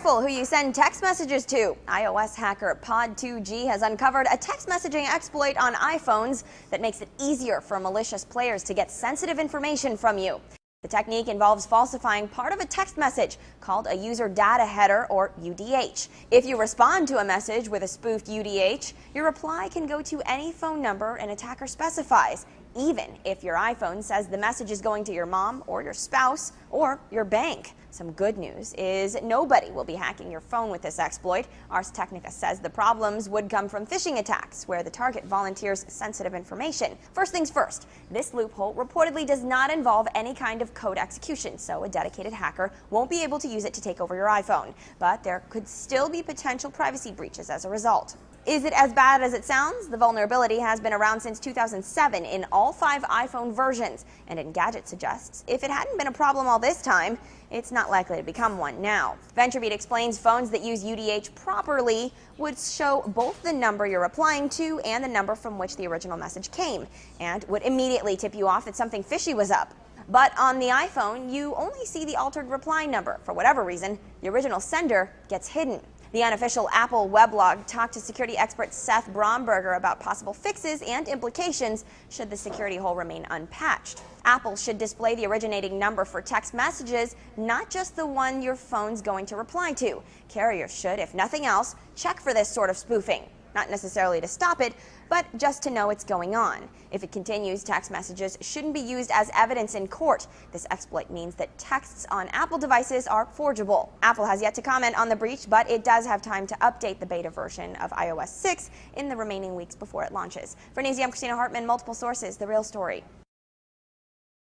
careful who you send text messages to. iOS hacker Pod2G has uncovered a text messaging exploit on iPhones that makes it easier for malicious players to get sensitive information from you. The technique involves falsifying part of a text message called a user data header, or UDH. If you respond to a message with a spoofed UDH, your reply can go to any phone number an attacker specifies, even if your iPhone says the message is going to your mom or your spouse or your bank. Some good news is nobody will be hacking your phone with this exploit. Ars Technica says the problems would come from phishing attacks, where the target volunteers sensitive information. First things first, this loophole reportedly does not involve any kind of code execution, so a dedicated hacker won't be able to use it to take over your iPhone. But there could still be potential privacy breaches as a result. Is it as bad as it sounds? The vulnerability has been around since 2007 in all 5 iPhone versions, and Engadget suggests if it hadn't been a problem all this time, it's not likely to become one now. VentureBeat explains phones that use UDH properly would show both the number you're replying to and the number from which the original message came, and would immediately tip you off that something fishy was up. But on the iPhone, you only see the altered reply number. For whatever reason, the original sender gets hidden. The unofficial Apple weblog talked to security expert Seth Bromberger about possible fixes and implications should the security hole remain unpatched. Apple should display the originating number for text messages, not just the one your phone's going to reply to. Carriers should, if nothing else, check for this sort of spoofing. Not necessarily to stop it, but just to know it's going on. If it continues, text messages shouldn't be used as evidence in court. This exploit means that texts on Apple devices are forgeable. Apple has yet to comment on the breach, but it does have time to update the beta version of iOS 6 in the remaining weeks before it launches. For News, I'm Christina Hartman, multiple sources, The Real Story.